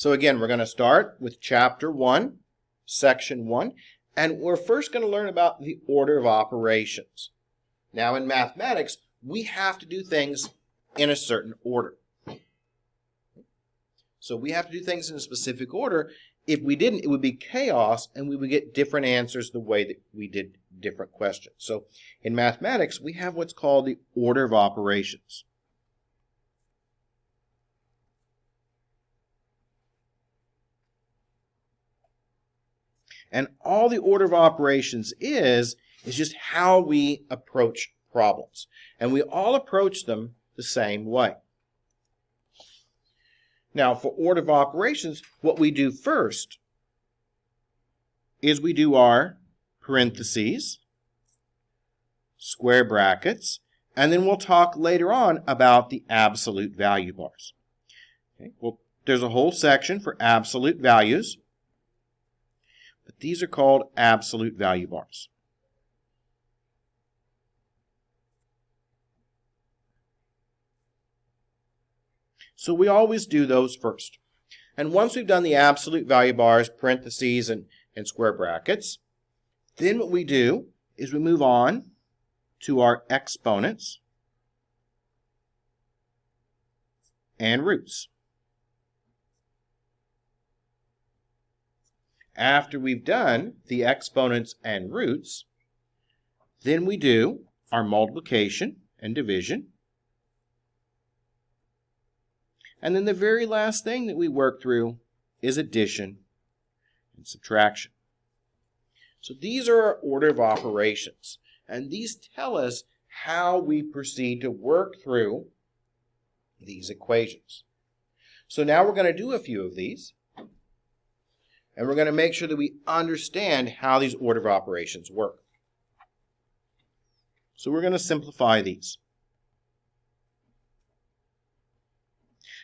So again, we're going to start with Chapter 1, Section 1, and we're first going to learn about the order of operations. Now in mathematics, we have to do things in a certain order. So we have to do things in a specific order. If we didn't, it would be chaos, and we would get different answers the way that we did different questions. So in mathematics, we have what's called the order of operations. And all the order of operations is just how we approach problems. And we all approach them the same way. Now, for order of operations, what we do first is we do our parentheses, square brackets, and then we'll talk later on about the absolute value bars. Okay? Well, there's a whole section for absolute values, but these are called absolute value bars. So we always do those first. And once we've done the absolute value bars, parentheses, and square brackets, then what we do is we move on to our exponents and roots. After we've done the exponents and roots, then we do our multiplication and division. And then the very last thing that we work through is addition and subtraction. So these are our order of operations. And these tell us how we proceed to work through these equations. So now we're going to do a few of these. And we're going to make sure that we understand how these order of operations work. So we're going to simplify these.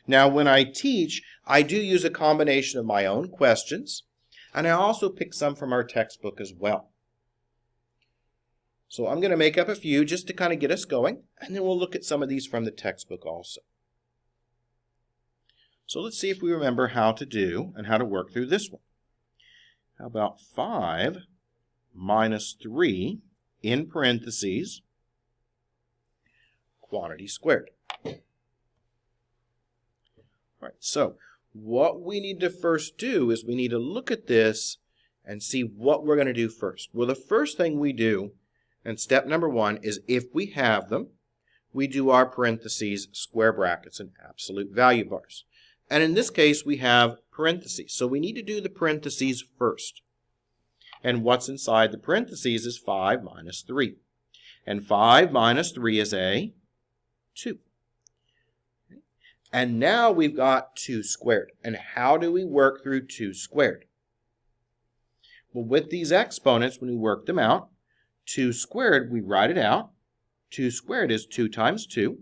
Now, when I teach, I do use a combination of my own questions, and I also pick some from our textbook as well. So I'm going to make up a few just to kind of get us going, and then we'll look at some of these from the textbook also. So let's see if we remember how to do and how to work through this one. How about 5 minus 3 in parentheses, quantity squared? All right, so what we need to first do is we need to look at this and see what we're going to do first. Well, the first thing we do, and step number 1, is if we have them, we do our parentheses, square brackets, and absolute value bars. And in this case, we have parentheses. So we need to do the parentheses first. And what's inside the parentheses is 5 minus 3. And 5 minus 3 is a 2. And now we've got 2 squared. And how do we work through 2 squared? Well, with these exponents, when we work them out, 2 squared, we write it out. 2 squared is 2 times 2.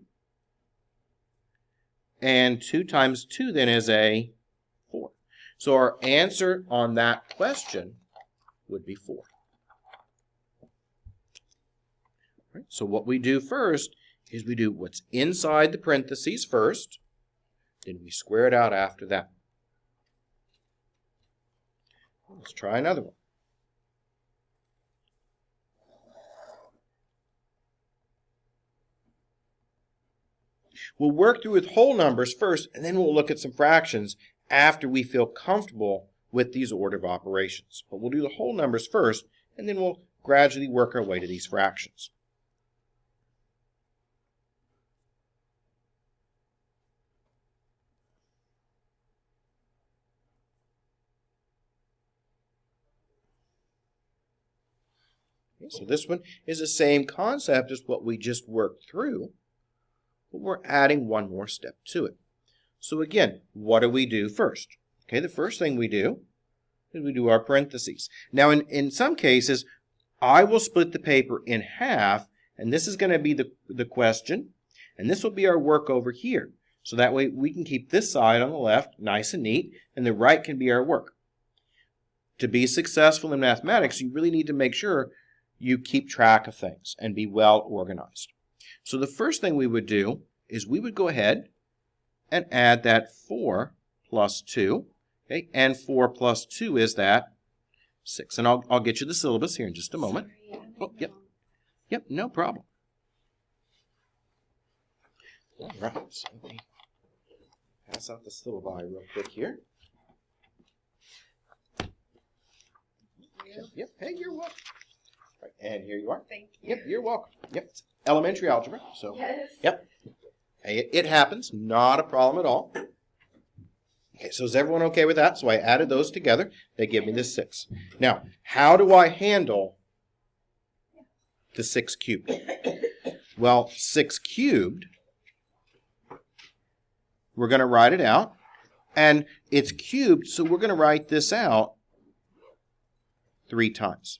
And 2 times 2 then is a 4. So our answer on that question would be 4. Right, so what we do first is we do what's inside the parentheses first. Then we square it out after that. Let's try another one. We'll work through with whole numbers first, and then we'll look at some fractions after we feel comfortable with these order of operations. But we'll do the whole numbers first, and then we'll gradually work our way to these fractions. So this one is the same concept as what we just worked through, but we're adding one more step to it. So again, what do we do first? Okay, the first thing we do is we do our parentheses. Now in some cases, I will split the paper in half, and this is going to be the question, and this will be our work over here. So that way we can keep this side on the left nice and neat, and the right can be our work. To be successful in mathematics, you really need to make sure you keep track of things and be well organized. So the first thing we would do is we would go ahead and add that 4 plus 2. Okay, and 4 plus 2 is that 6. And I'll get you the syllabus here in just a moment. Oh, yep. Yep, no problem. All right, so let me pass out the syllabi real quick here. Yep, hey, you're welcome. Right, and here you are. Thank you. Yep, you're welcome. Yep, it's elementary algebra, so. Yes. Yep. Hey, it happens, not a problem at all. Okay, so is everyone okay with that? So I added those together. They give me the 6. Now, how do I handle the 6 cubed? Well, 6 cubed, we're going to write it out. And it's cubed, so we're going to write this out 3 times.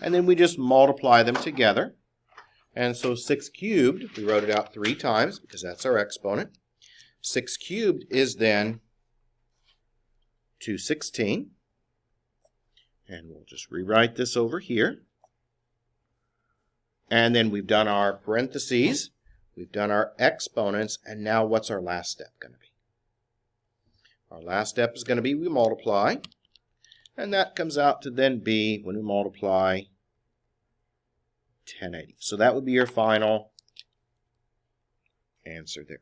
And then we just multiply them together. And so 6 cubed, we wrote it out 3 times because that's our exponent. 6 cubed is then 216. And we'll just rewrite this over here. And then we've done our parentheses. We've done our exponents. And now what's our last step going to be? Our last step is going to be we multiply. And that comes out to then be, when we multiply, 1080. So that would be your final answer there.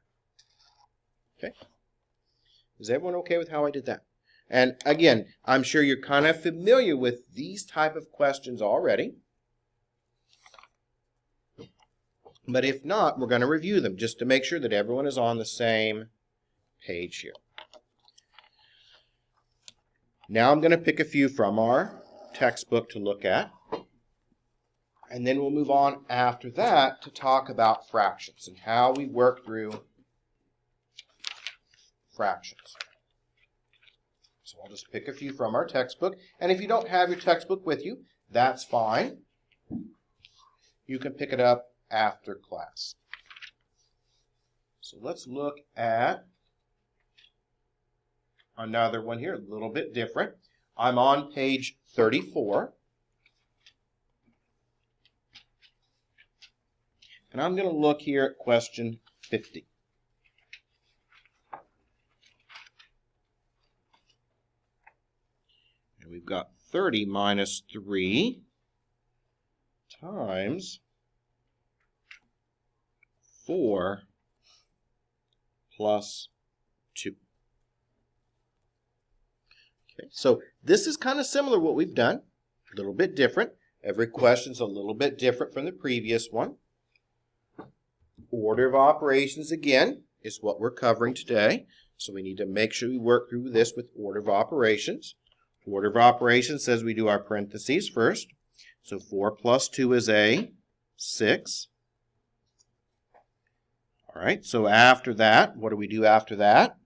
Okay? Is everyone okay with how I did that? And again, I'm sure you're kind of familiar with these type of questions already. But if not, we're going to review them just to make sure that everyone is on the same page here. Now I'm going to pick a few from our textbook to look at. And then we'll move on after that to talk about fractions and how we work through fractions. So I'll just pick a few from our textbook. And if you don't have your textbook with you, that's fine. You can pick it up after class. So let's look at another one here, a little bit different. I'm on page 34. And I'm going to look here at question 50. And we've got 30 minus 3 times 4 plus 2. Okay, so this is kind of similar to what we've done, a little bit different. Every question's a little bit different from the previous one. Order of operations, again, is what we're covering today. So we need to make sure we work through this with order of operations. Order of operations says we do our parentheses first. So 4 plus 2 is a 6. All right, so after that, what do we do after that?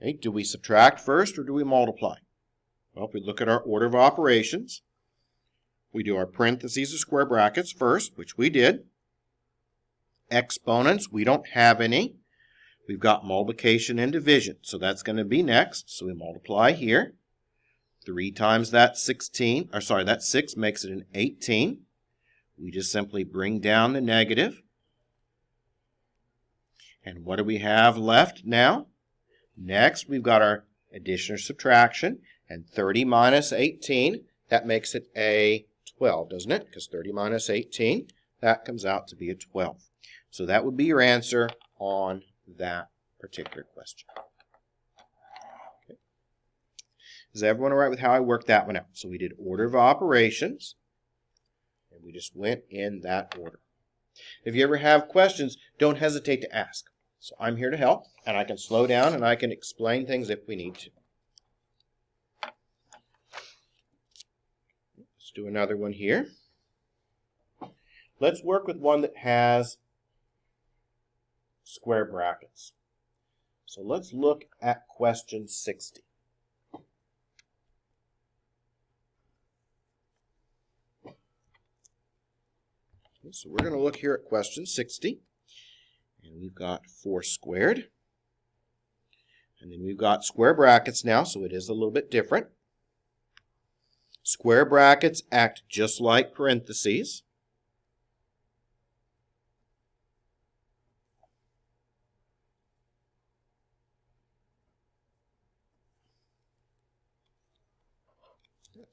Okay, do we subtract first or do we multiply? Well, if we look at our order of operations, we do our parentheses or square brackets first, which we did. Exponents, we don't have any. We've got multiplication and division, so that's going to be next. So we multiply here. 3 times that 16, or sorry, that 6 makes it an 18. We just simply bring down the negative. And what do we have left now? Next, we've got our addition or subtraction, and 30 minus 18, that makes it a 12, doesn't it? Because 30 minus 18, that comes out to be a 12. So that would be your answer on that particular question. Okay. Is everyone all right with how I worked that one out? So we did order of operations, and we just went in that order. If you ever have questions, don't hesitate to ask. So I'm here to help, and I can slow down and I can explain things if we need to. Let's do another one here. Let's work with one that has square brackets. So let's look at question 60. Okay, so we're going to look here at question 60. And we've got 4 squared. And then we've got square brackets now, so it is a little bit different. Square brackets act just like parentheses.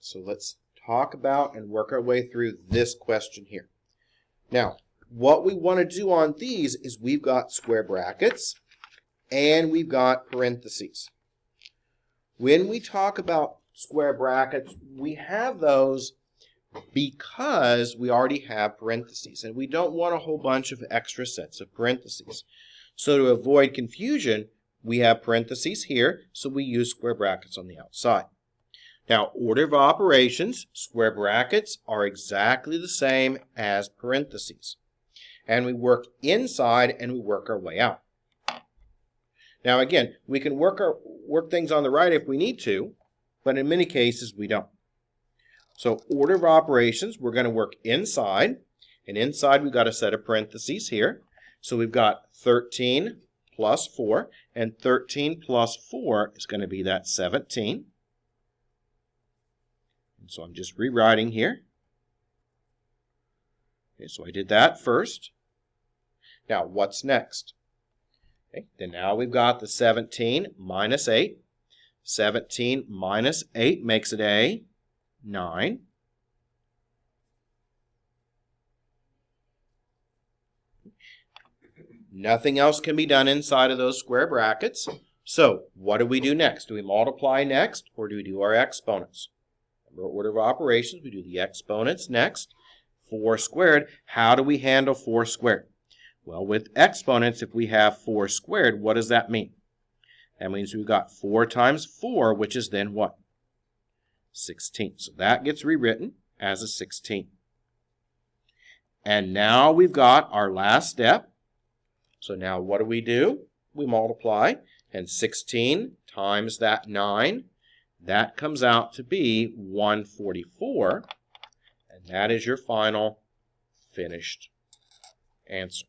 So let's talk about and work our way through this question here. Now, what we want to do on these is we've got square brackets and we've got parentheses. When we talk about square brackets, we have those because we already have parentheses, and we don't want a whole bunch of extra sets of parentheses. So to avoid confusion, we have parentheses here, so we use square brackets on the outside. Now, order of operations, square brackets are exactly the same as parentheses. And we work inside and we work our way out. Now again, we can work things on the right if we need to, but in many cases we don't. So order of operations, we're going to work inside, and inside we've got a set of parentheses here. So we've got 13 plus 4, and 13 plus 4 is going to be that 17. And so I'm just rewriting here. Okay, so I did that first. Now what's next? Okay, then now we've got the 17 minus 8. 17 minus 8 makes it a 9. Nothing else can be done inside of those square brackets. So what do we do next? Do we multiply next, or do we do our exponents? Remember, order of operations, we do the exponents next. 4 squared. How do we handle 4 squared? Well, with exponents, if we have 4 squared, what does that mean? That means we've got 4 times 4, which is then what? 16. So that gets rewritten as a 16. And now we've got our last step. So now what do? We multiply, and 16 times that 9, that comes out to be 144, and that is your final finished answer.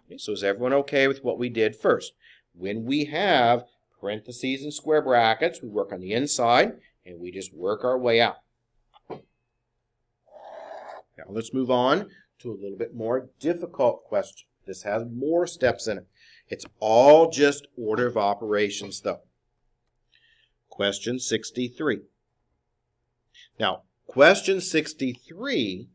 Okay, so is everyone okay with what we did first? When we have parentheses and square brackets, we work on the inside, and we just work our way out. Now let's move on to a little bit more difficult question. This has more steps in it. It's all just order of operations, though. Question 63. Now, question 63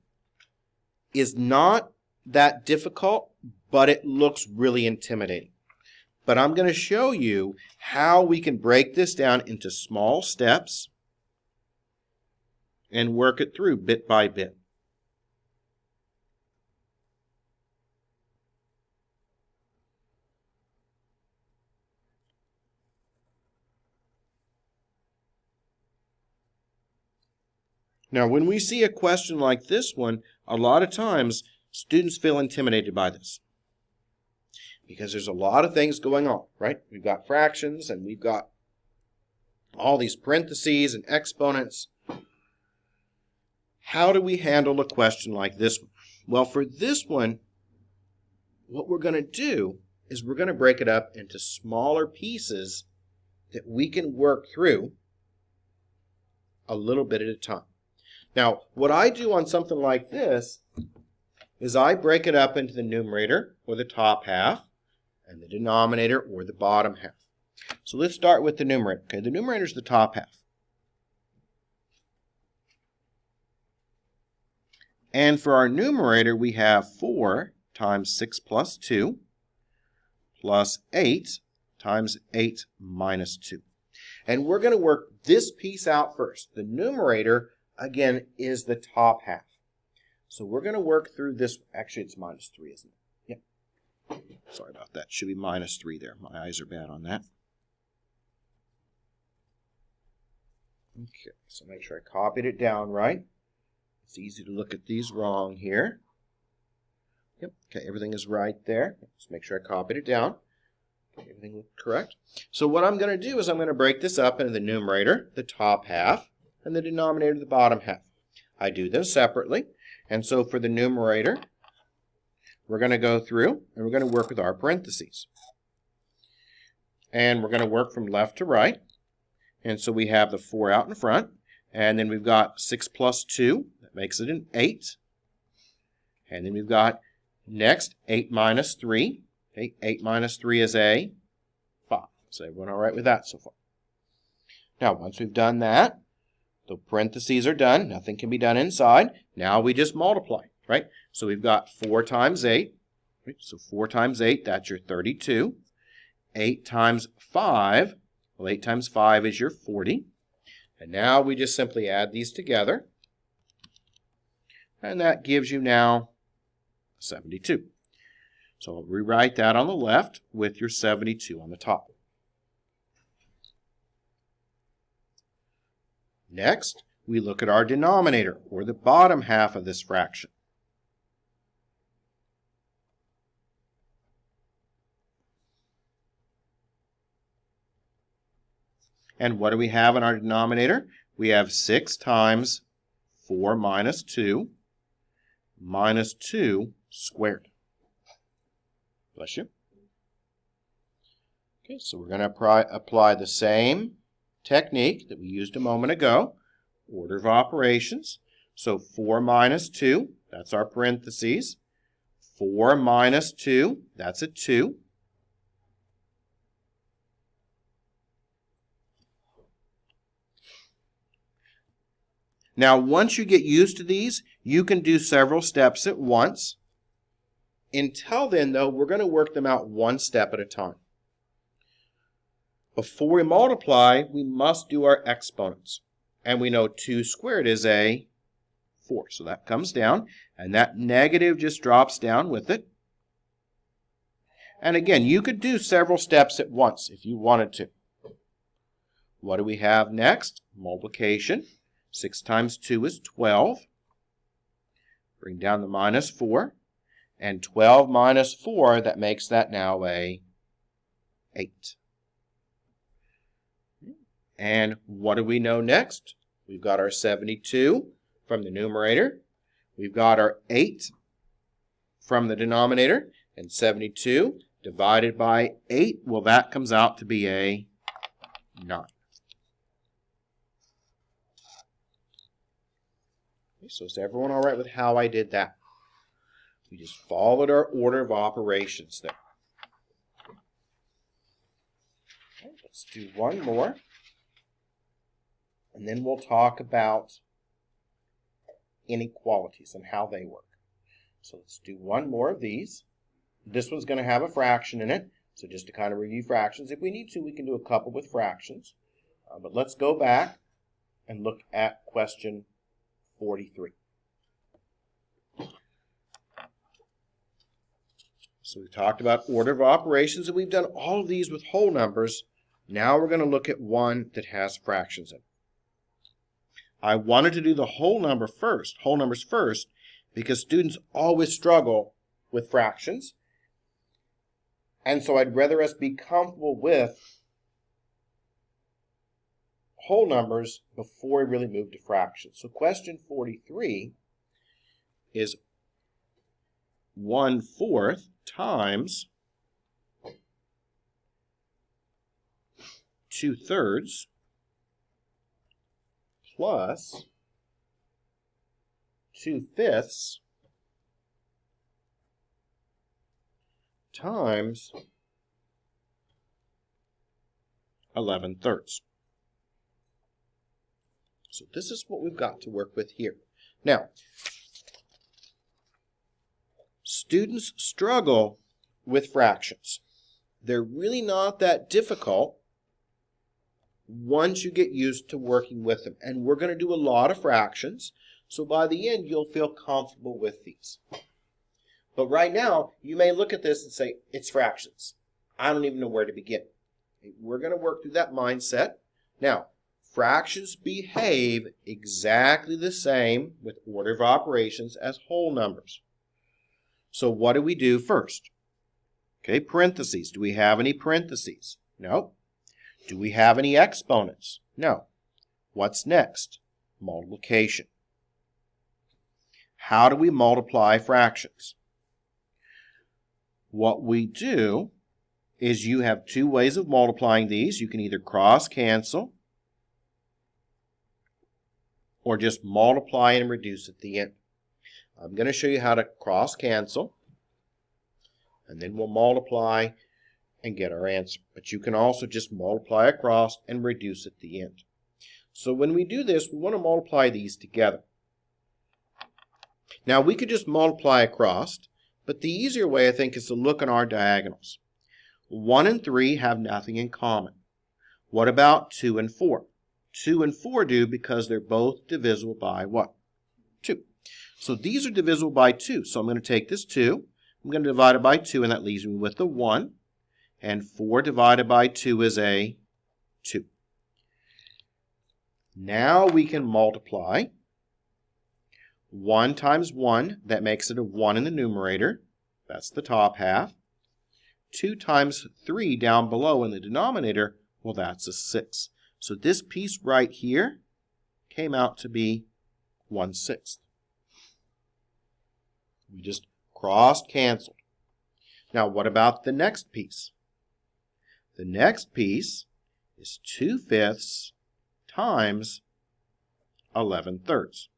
is not that difficult, but it looks really intimidating. But I'm going to show you how we can break this down into small steps and work it through bit by bit. Now, when we see a question like this one, a lot of times students feel intimidated by this because there's a lot of things going on, right? We've got fractions and we've got all these parentheses and exponents. How do we handle a question like this one? Well, for this one, what we're going to do is we're going to break it up into smaller pieces that we can work through a little bit at a time. Now, what I do on something like this is I break it up into the numerator, or the top half, and the denominator, or the bottom half. So let's start with the numerator. Okay, the numerator is the top half. And for our numerator, we have 4 times 6 plus 2 plus 8 times 8 minus 2. And we're going to work this piece out first. The numerator, again, is the top half. So we're going to work through this. Actually, it's minus 3, isn't it? Yep. Sorry about that. Should be minus 3 there. My eyes are bad on that. Okay, so make sure I copied it down right. It's easy to look at these wrong here. Yep, okay, everything is right there. Just make sure I copied it down. Okay, everything looked correct. So what I'm going to do is I'm going to break this up into the numerator, the top half, and the denominator, the bottom half. I do them separately. And so for the numerator, we're going to go through and we're going to work with our parentheses. And we're going to work from left to right. And so we have the 4 out in front. And then we've got 6 plus 2. That makes it an 8. And then we've got next 8 minus 3. Okay, 8 minus 3 is a 5. So everyone all right with that so far? Now, once we've done that, the parentheses are done. Nothing can be done inside. Now we just multiply, right? So we've got 4 times 8. Right? So 4 times 8, that's your 32. 8 times 5, well, 8 times 5 is your 40. And now we just simply add these together. And that gives you now 72. So I'll rewrite that on the left with your 72 on the top. Next, we look at our denominator, or the bottom half of this fraction. And what do we have in our denominator? We have 6 times 4 minus 2 squared. Bless you. Okay, so we're going to apply the same technique that we used a moment ago, order of operations. So 4 minus 2, that's our parentheses. 4 minus 2, that's a 2. Now, once you get used to these, you can do several steps at once. Until then, though, we're going to work them out one step at a time. Before we multiply, we must do our exponents. And we know 2 squared is a 4. So that comes down, and that negative just drops down with it. And again, you could do several steps at once if you wanted to. What do we have next? Multiplication. 6 times 2 is 12. Bring down the minus 4. And 12 minus 4, that makes that now a 8. And what do we know next? We've got our 72 from the numerator. We've got our 8 from the denominator. And 72 divided by 8, well, that comes out to be a 9. Okay, so is everyone all right with how I did that? We just followed our order of operations there. Okay, let's do one more. And then we'll talk about inequalities and how they work. So let's do one more of these. This one's going to have a fraction in it. So just to kind of review fractions, if we need to, we can do a couple with fractions. But let's go back and look at question 43. So we've talked about order of operations, and we've done all of these with whole numbers. Now we're going to look at one that has fractions in it. I wanted to do the whole numbers first, because students always struggle with fractions. And so I'd rather us be comfortable with whole numbers before we really move to fractions. So question 43 is 1/4 times 2/3 plus 2/5 times 11/3. So this is what we've got to work with here. Now, students struggle with fractions. They're really not that difficult once you get used to working with them. And we're going to do a lot of fractions, so by the end you'll feel comfortable with these. But right now, you may look at this and say, it's fractions. I don't even know where to begin. We're going to work through that mindset. Now, fractions behave exactly the same with order of operations as whole numbers. So what do we do first? Okay, parentheses. Do we have any parentheses? No. Do we have any exponents? No. What's next? Multiplication. How do we multiply fractions? What we do is you have two ways of multiplying these. You can either cross-cancel or just multiply and reduce at the end. I'm going to show you how to cross-cancel, and then we'll multiply and get our answer. But you can also just multiply across and reduce at the end. So when we do this, we want to multiply these together. Now we could just multiply across, but the easier way I think is to look at our diagonals. 1 and 3 have nothing in common. What about 2 and 4? 2 and 4 do because they're both divisible by what? 2. So these are divisible by 2. So I'm going to take this 2, I'm going to divide it by 2, and that leaves me with a 1. And 4 divided by 2 is a 2. Now we can multiply 1 times 1, that makes it a 1 in the numerator. That's the top half. 2 times 3 down below in the denominator, well, that's a 6. So this piece right here came out to be 1/6. We just cross-canceled. Now, what about the next piece? The next piece is 2/5 times 11/3.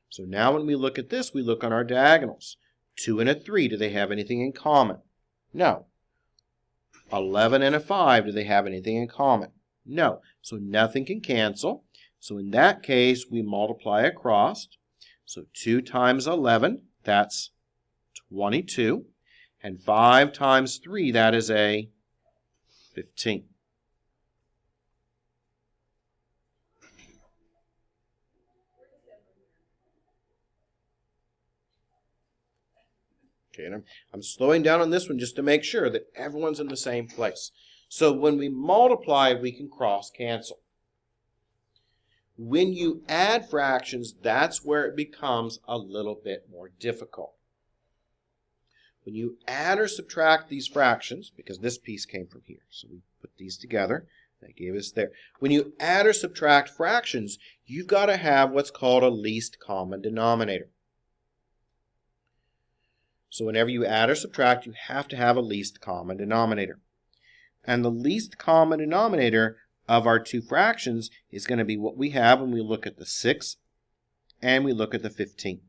So now when we look at this, we look on our diagonals. 2 and a 3, do they have anything in common? No. 11 and a 5, do they have anything in common? No. So nothing can cancel. So in that case, we multiply across. So 2 times 11, that's 22. And 5 times 3, that is a 15. Okay, and I'm slowing down on this one just to make sure that everyone's in the same place. So when we multiply, we can cross-cancel. When you add fractions, that's where it becomes a little bit more difficult. When you add or subtract these fractions, because this piece came from here, so we put these together, that gave us there. When you add or subtract fractions, you've got to have what's called a least common denominator. So whenever you add or subtract, you have to have a least common denominator. And the least common denominator of our two fractions is going to be what we have when we look at the 6 and we look at the 15.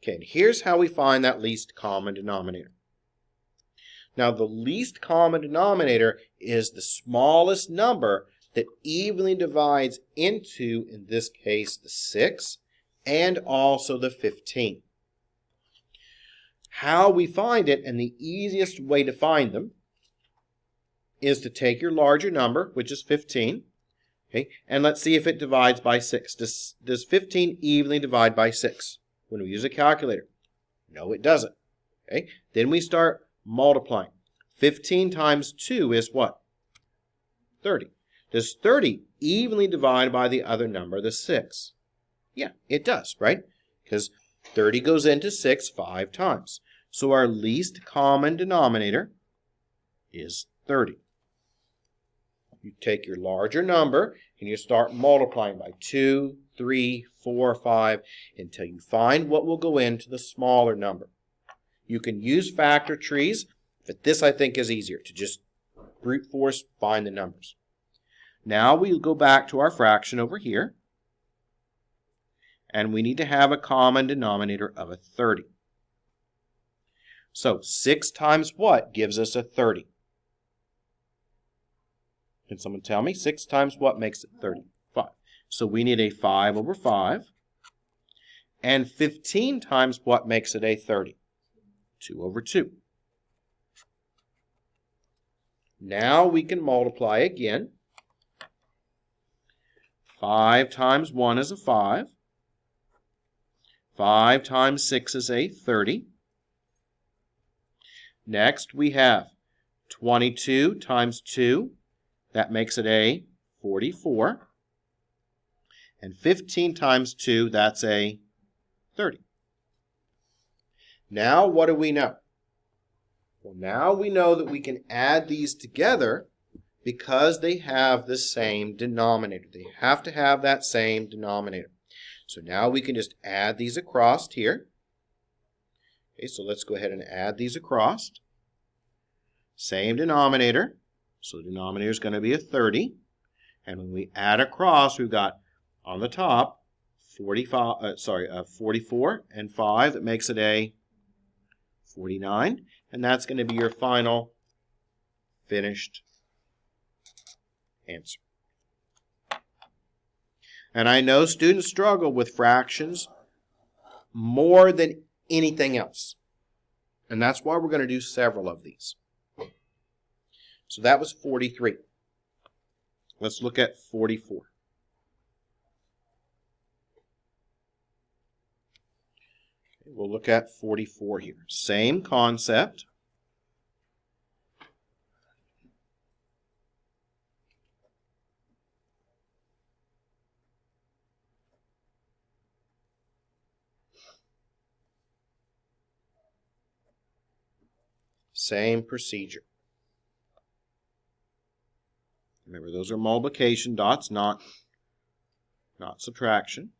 Okay, and here's how we find that least common denominator. Now, the least common denominator is the smallest number that evenly divides into, in this case, the 6 and also the 15. How we find it, and the easiest way to find them, is to take your larger number, which is 15, okay, and let's see if it divides by 6. Does 15 evenly divide by 6 when we use a calculator? No, it doesn't. Okay, then we start multiplying. 15 times 2 is what? 30. Does 30 evenly divide by the other number, the 6? Yeah, it does, right? Because 30 goes into 6 5 times. So our least common denominator is 30. You take your larger number and you start multiplying by 2, 3, 4, 5 until you find what will go into the smaller number. You can use factor trees, but this I think is easier, to just brute force find the numbers. Now we go back to our fraction over here, and we need to have a common denominator of a 30. So 6 times what gives us a 30? Can someone tell me? 6 times what makes it 30? 5. So we need a 5 over 5. And 15 times what makes it a 30? 2 over 2. Now we can multiply again. 5 times 1 is a 5. 5 times 6 is a 30. Next we have 22 times 2. That makes it a 44. And 15 times 2, that's a 30. Now what do we know? Well, now we know that we can add these together because they have the same denominator. They have to have that same denominator. So now we can just add these across here. Okay, so let's go ahead and add these across. Same denominator. So the denominator is going to be a 30. And when we add across, we've got on the top 44 and 5. That makes it a 49. And that's going to be your final finished answer. And I know students struggle with fractions more than anything else. And that's why we're going to do several of these. So that was 43. Let's look at 44. We'll look at 44 here. Same concept. Same procedure. Remember, those are multiplication dots, not subtraction.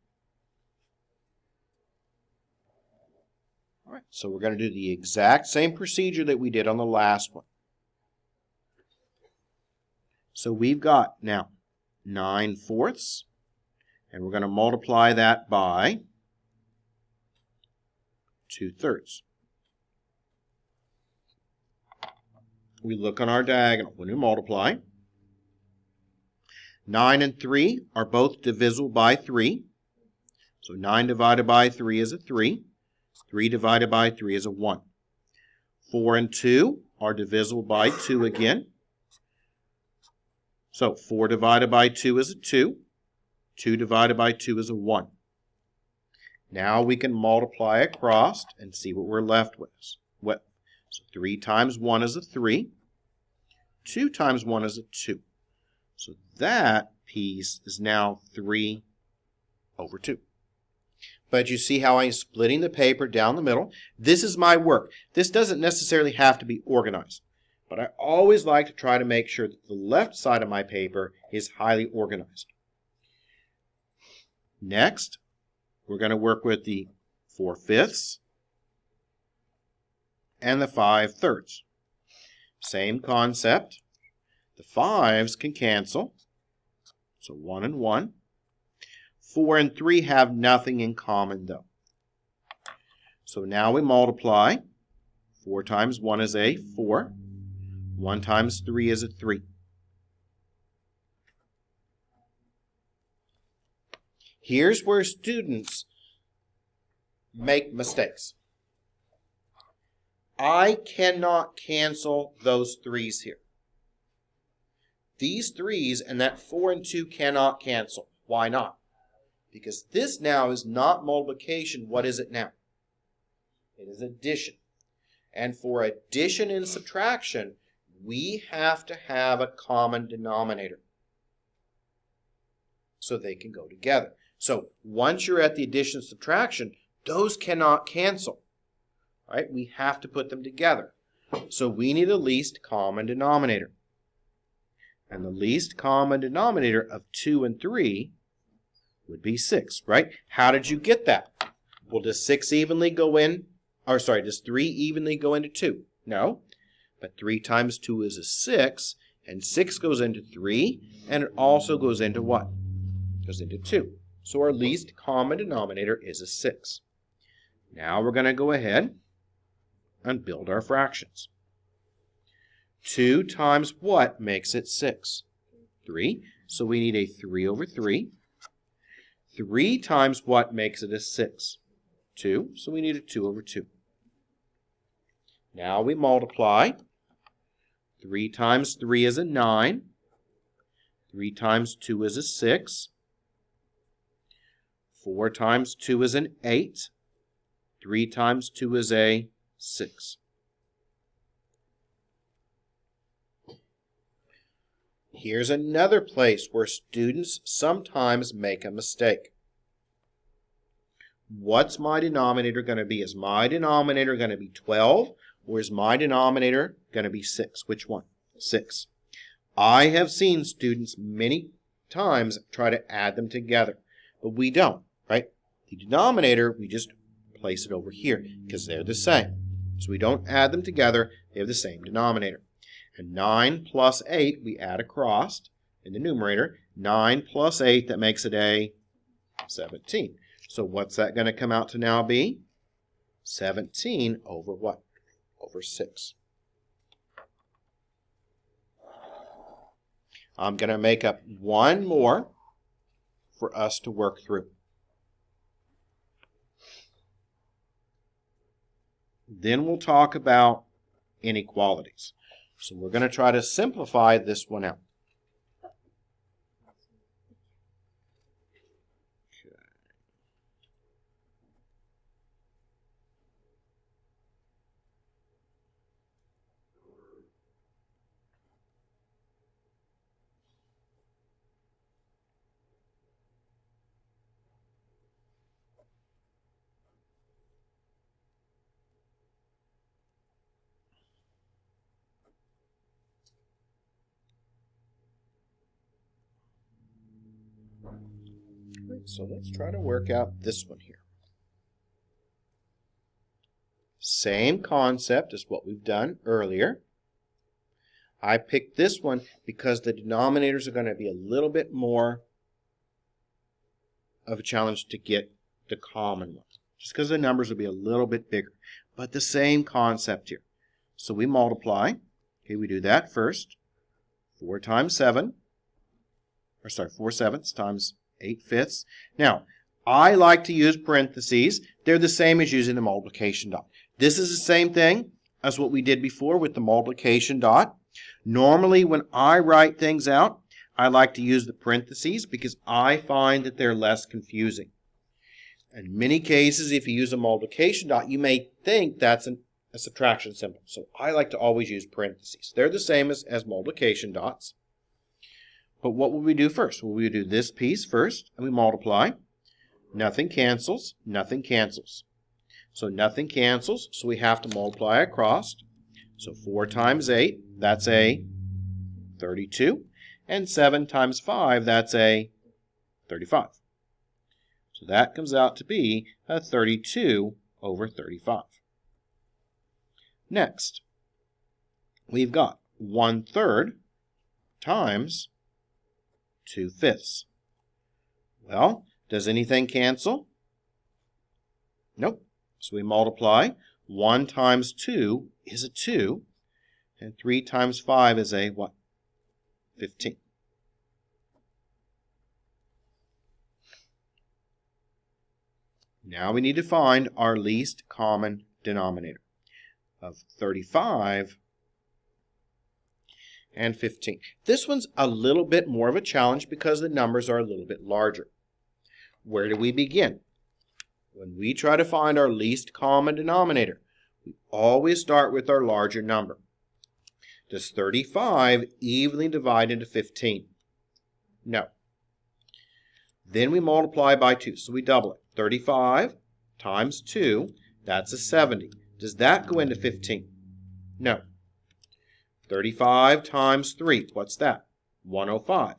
All right, so we're going to do the exact same procedure that we did on the last one. So we've got now 9/4, and we're going to multiply that by 2/3. We look on our diagonal. When we multiply, 9 and 3 are both divisible by 3. So 9 divided by 3 is a 3. 3 divided by 3 is a 1. 4 and 2 are divisible by 2 again. So 4 divided by 2 is a 2. 2 divided by 2 is a 1. Now we can multiply across and see what we're left with. So 3 times 1 is a 3. 2 times 1 is a 2. So that piece is now 3/2. But you see how I'm splitting the paper down the middle? This is my work. This doesn't necessarily have to be organized. But I always like to try to make sure that the left side of my paper is highly organized. Next, we're going to work with the 4/5 and the 5/3. Same concept. The 5s can cancel. So 1 and 1. 4 and 3 have nothing in common though. So now we multiply. 4 times 1 is a 4. 1 times 3 is a 3. Here's where students make mistakes. I cannot cancel those 3's here. These 3's and that 4 and 2 cannot cancel. Why not? Because this now is not multiplication. What is it now? It is addition. And for addition and subtraction, we have to have a common denominator so they can go together. So once you're at the addition and subtraction, those cannot cancel. Right? We have to put them together. So we need a least common denominator. And the least common denominator of 2 and 3 would be 6, right? How did you get that? Well, does 6 evenly go in? Or sorry, does 3 evenly go into 2? No. But 3 times 2 is a 6, and 6 goes into 3, and it also goes into what? It goes into 2. So our least common denominator is a 6. Now we're going to go ahead and build our fractions. 2 times what makes it 6? 3. So we need a 3/3. 3 times what makes it a 6? 2. So we need a 2/2. Now we multiply. 3 times 3 is a 9. 3 times 2 is a 6. 4 times 2 is an 8. 3 times 2 is a 6. Here's another place where students sometimes make a mistake. What's my denominator going to be? Is my denominator going to be 12 or is my denominator going to be 6? Which one? 6. I have seen students many times try to add them together, but we don't, right? The denominator, we just place it over here because they're the same. So we don't add them together, they have the same denominator. And 9 plus 8, we add across in the numerator. 9 plus 8, that makes it a 17. So what's that going to come out to now be? 17 over what? Over 6. I'm going to make up one more for us to work through. Then we'll talk about inequalities. So we're going to try to simplify this one out. So let's try to work out this one here. Same concept as what we've done earlier. I picked this one because the denominators are going to be a little bit more of a challenge to get the common one. Just because the numbers will be a little bit bigger. But the same concept here. So we multiply. Okay, we do that first. 4 times 7. 4 sevenths times 8 fifths. Now, I like to use parentheses. They're the same as using the multiplication dot. This is the same thing as what we did before with the multiplication dot. Normally, when I write things out, I like to use the parentheses because I find that they're less confusing. In many cases, if you use a multiplication dot, you may think that's a subtraction symbol. So I like to always use parentheses. They're the same as multiplication dots. But what will we do first? Well, we do this piece first, and we multiply. Nothing cancels. Nothing cancels. So nothing cancels, so we have to multiply across. So 4 times 8, that's a 32. And 7 times 5, that's a 35. So that comes out to be a 32 over 35. Next, we've got 1/3 times 2 fifths. Well, does anything cancel? Nope. So we multiply. 1 times 2 is a 2. And 3 times 5 is a what? 15. Now we need to find our least common denominator of 35 and 15. This one's a little bit more of a challenge because the numbers are a little bit larger. Where do we begin? When we try to find our least common denominator, we always start with our larger number. Does 35 evenly divide into 15? No. Then we multiply by 2, so we double it. 35 times 2, that's a 70. Does that go into 15? No. 35 times 3, what's that? 105.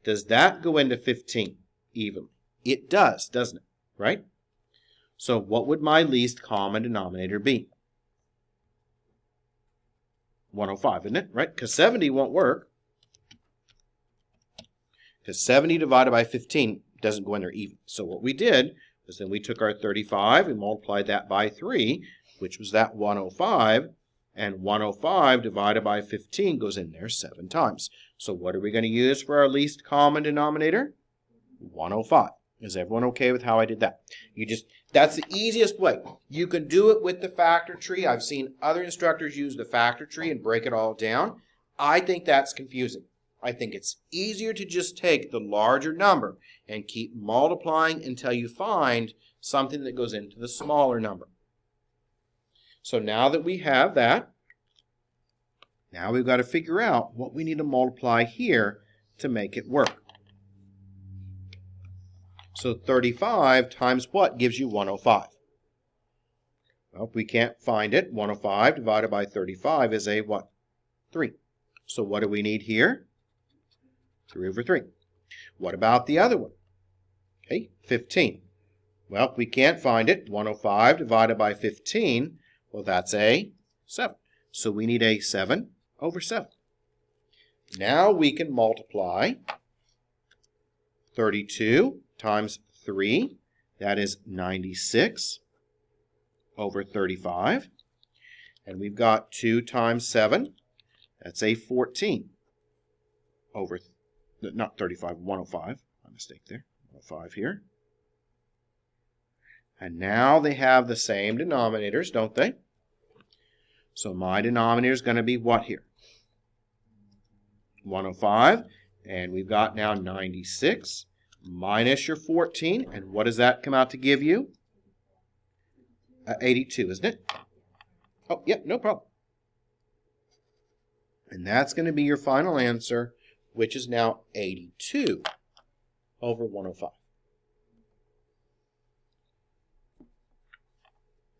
Does that go into 15 evenly? It does, doesn't it? Right? So what would my least common denominator be? 105, isn't it? Right? Because 70 won't work. Because 70 divided by 15 doesn't go in there even. So what we did was then we took our 35 and multiplied that by 3, which was that 105. And 105 divided by 15 goes in there 7 times. So what are we going to use for our least common denominator? 105. Is everyone okay with how I did that? That's the easiest way. You can do it with the factor tree. I've seen other instructors use the factor tree and break it all down. I think that's confusing. I think it's easier to just take the larger number and keep multiplying until you find something that goes into the smaller number. So now that we have that, now we've got to figure out what we need to multiply here to make it work. So 35 times what gives you 105? Well, if we can't find it, 105 divided by 35 is a what? 3. So what do we need here? 3 over 3. What about the other one? Okay, 15. Well, if we can't find it, 105 divided by 15, well, that's a 7. So we need a 7 over 7. Now we can multiply 32 times 3, that is 96 over 35. And we've got 2 times 7, that's a 14 over not 35, 105. My mistake there. 105 here. And now they have the same denominators, don't they? So my denominator is going to be what here? 105. And we've got now 96 minus your 14. And what does that come out to give you? 82, isn't it? Oh, yep, no problem. And that's going to be your final answer, which is now 82 over 105.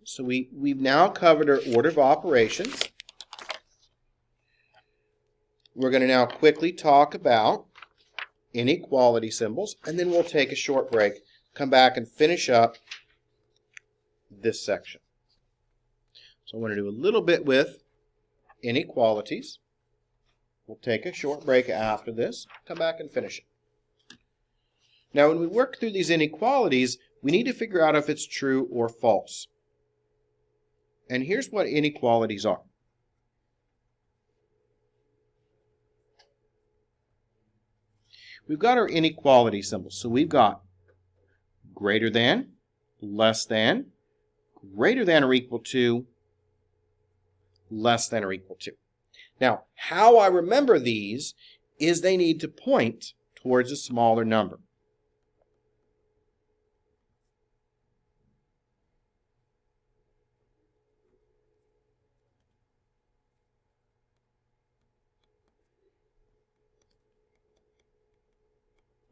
So we've now covered our order of operations. We're going to now quickly talk about inequality symbols, and then we'll take a short break, come back and finish up this section. So I want to do a little bit with inequalities. We'll take a short break after this, come back and finish it. Now when we work through these inequalities, we need to figure out if it's true or false. And here's what inequalities are. We've got our inequality symbols. So we've got greater than, less than, greater than or equal to, less than or equal to. Now, how I remember these is they need to point towards a smaller number.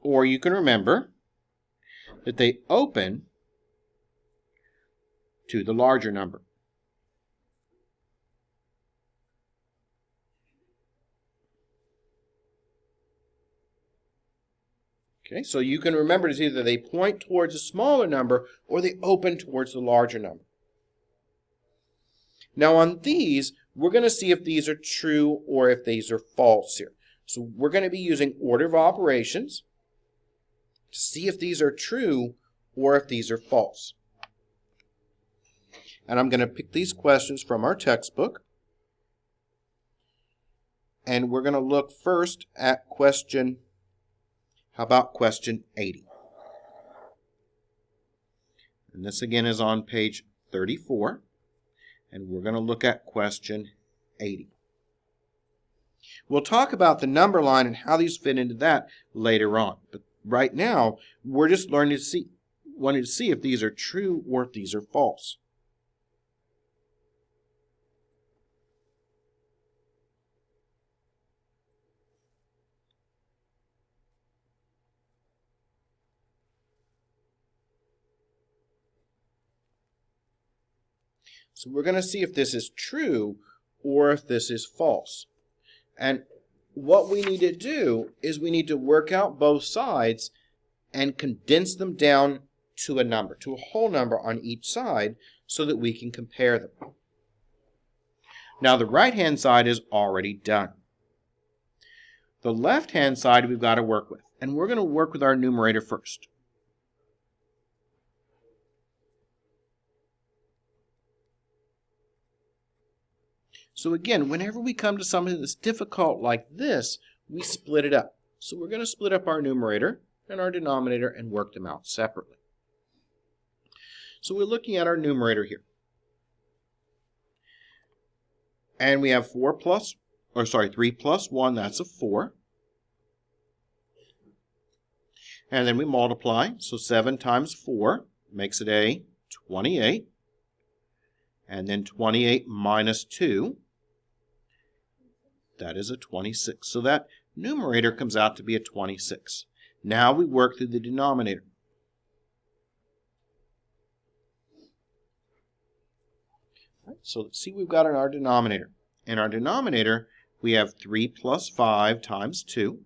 Or you can remember that they open to the larger number. Okay, so you can remember it's either they point towards a smaller number or they open towards the larger number. Now on these, we're going to see if these are true or if these are false here. So we're going to be using order of operations to see if these are true or if these are false. And I'm going to pick these questions from our textbook. And we're going to look first at question, how about question 80? And this again is on page 34. And we're going to look at question 80. We'll talk about the number line and how these fit into that later on. But right now, we're just wanting to see if these are true or if these are false. So we're going to see if this is true or if this is false. And what we need to do is we need to work out both sides and condense them down to a number, to a whole number on each side so that we can compare them. Now the right-hand side is already done. The left-hand side we've got to work with, and we're going to work with our numerator first. So again, whenever we come to something that's difficult like this, we split it up. So we're going to split up our numerator and our denominator and work them out separately. So we're looking at our numerator here. And we have 3 plus 1, that's a 4. And then we multiply, so 7 times 4 makes it a 28. And then 28 minus 2, that is a 26. So that numerator comes out to be a 26. Now we work through the denominator. Right, so let's see what we've got in our denominator. In our denominator, we have 3 plus 5 times 2.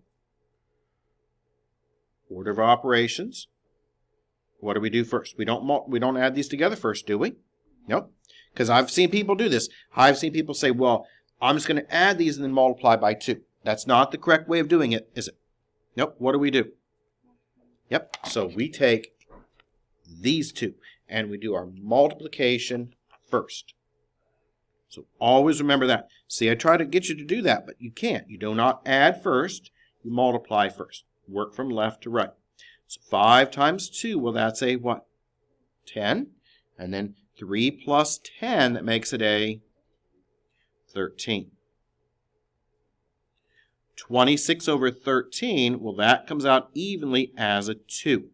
Order of operations. What do we do first? We don't add these together first, do we? Nope. Because I've seen people do this. I've seen people say, well, I'm just going to add these and then multiply by 2. That's not the correct way of doing it, is it? Nope. What do? Yep. So we take these two and we do our multiplication first. So always remember that. See, I try to get you to do that, but you can't. You do not add first. You multiply first. Work from left to right. So 5 times 2, well, that's a what? 10. And then 3 plus 10, that makes it a 13. 26 over 13, well, that comes out evenly as a 2.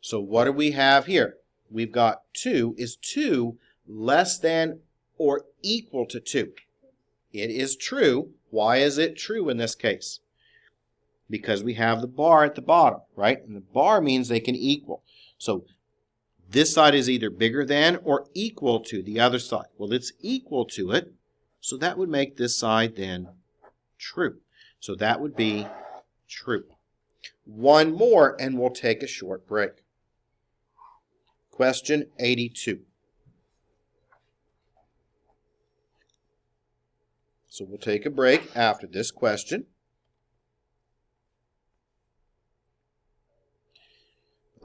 So what do we have here? We've got 2. Is 2 less than or equal to 2? It is true. Why is it true in this case? Because we have the bar at the bottom, right? And the bar means they can equal. So this side is either bigger than or equal to the other side. Well, it's equal to it, so that would make this side then true. So that would be true. One more, and we'll take a short break. Question 82. So we'll take a break after this question.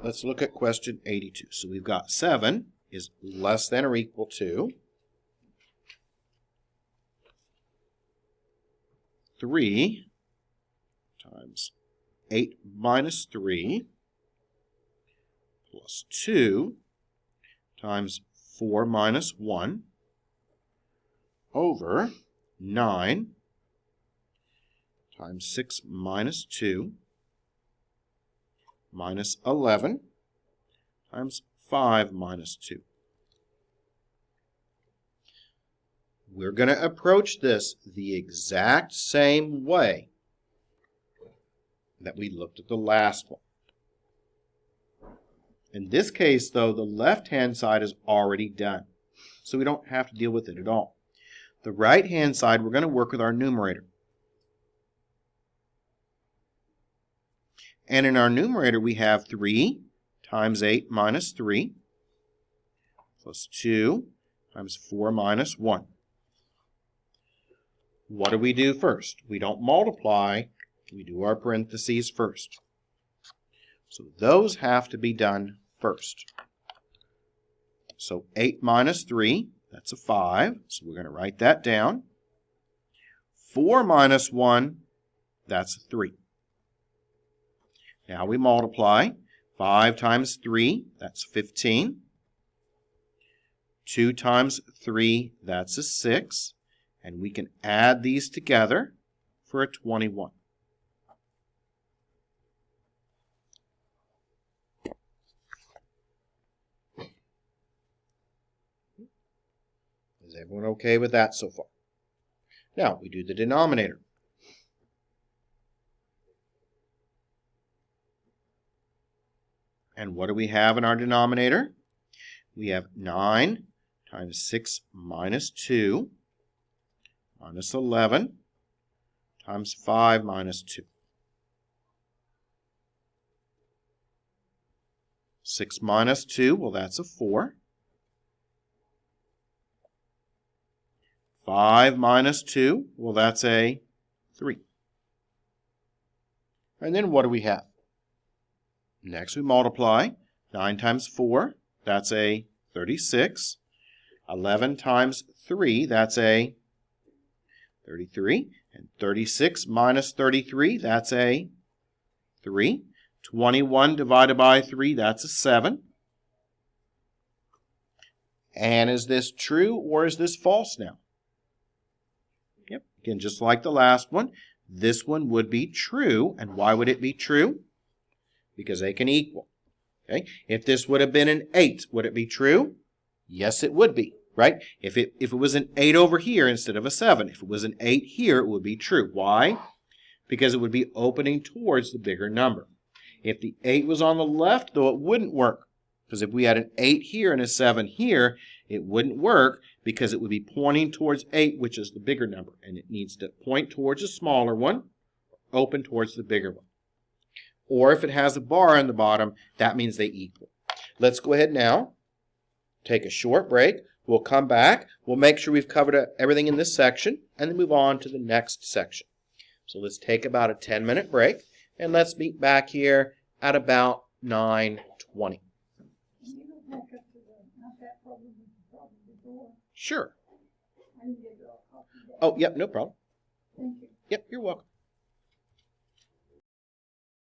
Let's look at question 82. So we've got 7 is less than or equal to 3 times 8 minus 3 plus 2 times 4 minus 1 over 9 times 6 minus 2 minus 11 times 5 minus 2. We're going to approach this the exact same way that we looked at the last one. In this case, though, the left-hand side is already done, so we don't have to deal with it at all. The right-hand side, we're going to work with our numerator. And in our numerator, we have 3 times 8 minus 3 plus 2 times 4 minus 1. What do we do first? We don't multiply. We do our parentheses first. So those have to be done first. So 8 minus 3, that's a 5. So we're going to write that down. 4 minus 1, that's a 3. Now we multiply. 5 times 3, that's 15. 2 times 3, that's a 6. And we can add these together for a 21. Is everyone okay with that so far? Now we do the denominator. And what do we have in our denominator? We have 9 times 6 minus 2 minus 11 times 5 minus 2. 6 minus 2, well, that's a 4. 5 minus 2, well, that's a 3. And then what do we have? Next we multiply. 9 times 4, that's a 36. 11 times 3, that's a 33. And 36 minus 33, that's a 3. 21 divided by 3, that's a 7. And is this true or is this false now? Yep, again, just like the last one, this one would be true. And why would it be true? Because they can equal. Okay? If this would have been an 8, would it be true? Yes, it would be, right? If it was an 8 over here instead of a 7, if it was an 8 here, it would be true. Why? Because it would be opening towards the bigger number. If the 8 was on the left, though, it wouldn't work. Because if we had an 8 here and a 7 here, it wouldn't work because it would be pointing towards 8, which is the bigger number. And it needs to point towards a smaller one, open towards the bigger one. Or if it has a bar on the bottom, that means they equal. Let's go ahead now, take a short break. We'll come back. We'll make sure we've covered everything in this section, and then move on to the next section. So let's take about a 10-minute break, and let's meet back here at about 9:20. Can you go back up to not that problem, but the problem before? Sure. I didn't get it all copied down. Oh, yep, no problem. Thank you. Yep, you're welcome.